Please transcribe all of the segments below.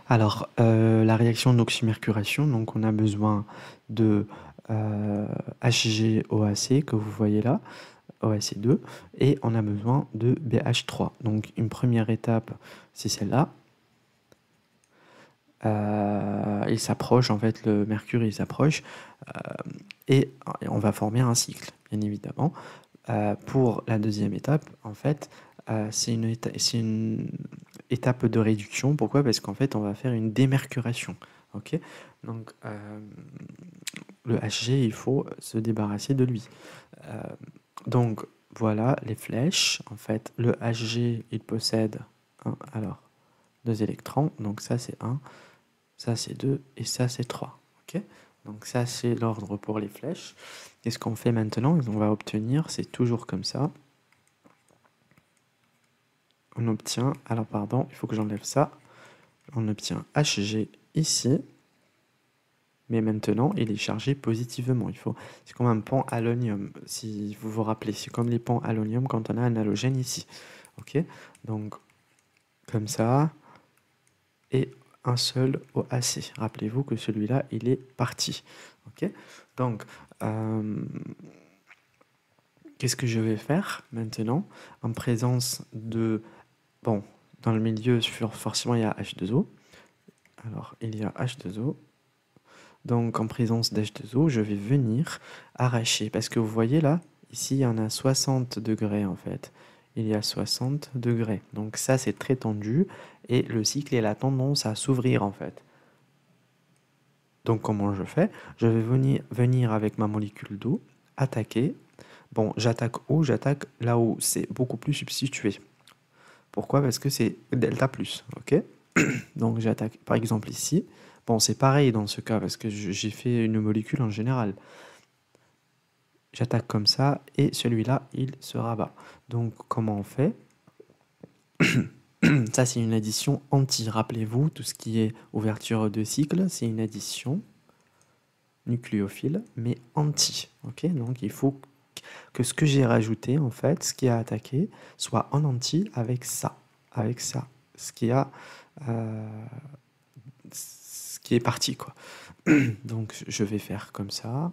Alors, la réaction d'oxymercuration, donc on a besoin de HgOAc que vous voyez là, OAC2, et on a besoin de BH3. Donc une première étape, c'est celle-là. Il s'approche, en fait, le mercure il s'approche, et on va former un cycle, bien évidemment. Pour la deuxième étape, en fait, c'est une étape de réduction. Pourquoi? Parce qu'en fait, on va faire une démercuration. Ok? Donc, le Hg, il faut se débarrasser de lui. Euh, donc, voilà les flèches. En fait, le Hg, il possède alors, 2 électrons. Donc, ça, c'est 1, ça, c'est 2, et ça, c'est 3. Ok? Donc, ça, c'est l'ordre pour les flèches. Qu'est-ce qu'on fait maintenant? On va obtenir, c'est toujours comme ça. On obtient, alors pardon, il faut que j'enlève ça. On obtient Hg ici, mais maintenant il est chargé positivement. C'est comme un pont halonium, si vous vous rappelez. C'est comme les ponts halonium quand on a un halogène ici. Ok? Donc, comme ça, et un seul OAc. Rappelez-vous que celui-là, il est parti. Ok? Donc, qu'est-ce que je vais faire maintenant en présence de... Bon, dans le milieu, forcément, il y a H2O. Alors, il y a H2O. Donc, en présence d'H2O, je vais venir arracher. Parce que vous voyez là, ici, il y en a 60 degrés en fait. Il y a 60 degrés. Donc ça, c'est très tendu. Et le cycle, il a tendance à s'ouvrir en fait. Donc, comment je fais? Je vais venir avec ma molécule d'eau, attaquer. Bon, j'attaque où? J'attaque là où c'est beaucoup plus substitué. Pourquoi? Parce que c'est delta plus, ok? Donc j'attaque par exemple ici. Bon, c'est pareil dans ce cas parce que j'ai fait une molécule en général. J'attaque comme ça et celui-là, il se rabat. Donc comment on fait? Ça, c'est une addition anti. Rappelez-vous, tout ce qui est ouverture de cycle, c'est une addition nucléophile, mais anti. Ok? Donc il faut que ce que j'ai rajouté, en fait, ce qui a attaqué, soit en anti avec ça. Avec ça. Euh, ce qui est parti, quoi. Donc je vais faire comme ça.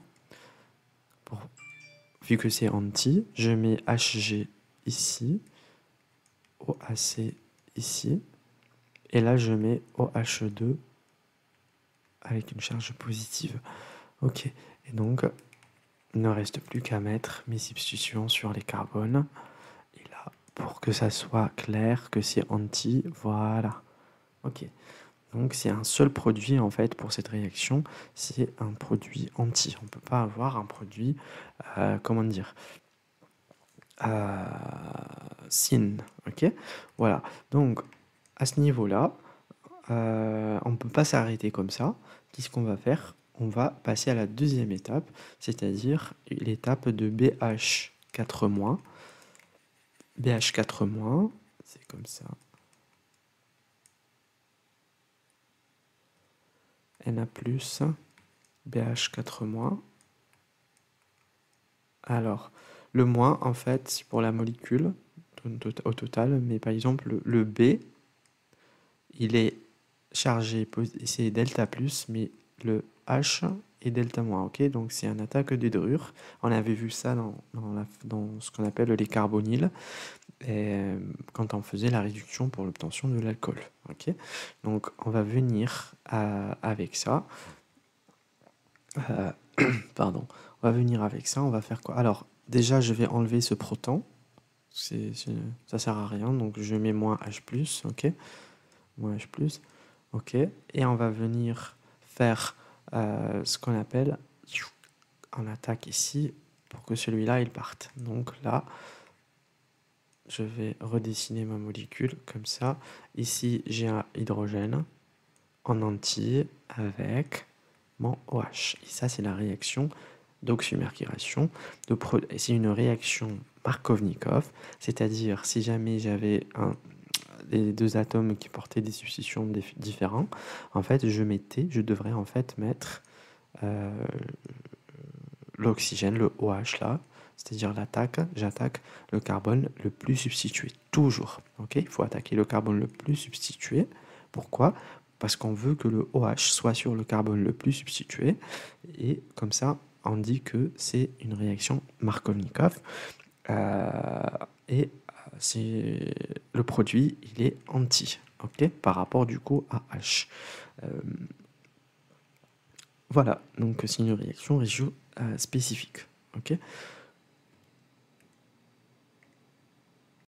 Vu que c'est anti, je mets Hg ici, OAc ici, et là je mets OH2 avec une charge positive. Ok, et donc il ne reste plus qu'à mettre mes substitutions sur les carbones. Et là, pour que ça soit clair que c'est anti, voilà. Ok, donc c'est un seul produit en fait pour cette réaction, c'est un produit anti. On ne peut pas avoir un produit, comment dire, sin. Ok, voilà. Donc à ce niveau-là, on ne peut pas s'arrêter comme ça. Qu'est-ce qu'on va faire? On va passer à la deuxième étape, c'est-à-dire l'étape de BH4-. BH4-, c'est comme ça. Na+, BH4-. Alors, le moins, en fait, c'est pour la molécule au total, mais par exemple, le B, il est chargé, c'est delta+, mais le H est delta-, ok? Donc c'est un attaque de Drure. On avait vu ça dans ce qu'on appelle les carbonyles, quand on faisait la réduction pour l'obtention de l'alcool, ok? Donc on va venir avec ça. Pardon. On va venir avec ça, on va faire quoi? Alors, déjà, je vais enlever ce proton. Ça sert à rien, donc je mets moins H+, ok? Moins H+, ok? Et on va venir faire ce qu'on appelle, on attaque ici pour que celui-là, il parte. Donc là, je vais redessiner ma molécule comme ça. Ici, j'ai un hydrogène en anti avec mon OH. Et ça, c'est la réaction d'oxymercuration. C'est une réaction Markovnikov, c'est-à-dire si jamais j'avais les deux atomes qui portaient des substitutions différents, en fait, je devrais en fait mettre l'oxygène, le OH là, c'est-à-dire j'attaque le carbone le plus substitué, toujours. Ok, il faut attaquer le carbone le plus substitué. Pourquoi? parce qu'on veut que le OH soit sur le carbone le plus substitué, et comme ça, on dit que c'est une réaction Markovnikov, euh, et le produit, il est anti, ok, par rapport du coup à H. Euh, voilà, donc c'est une réaction spécifique, ok.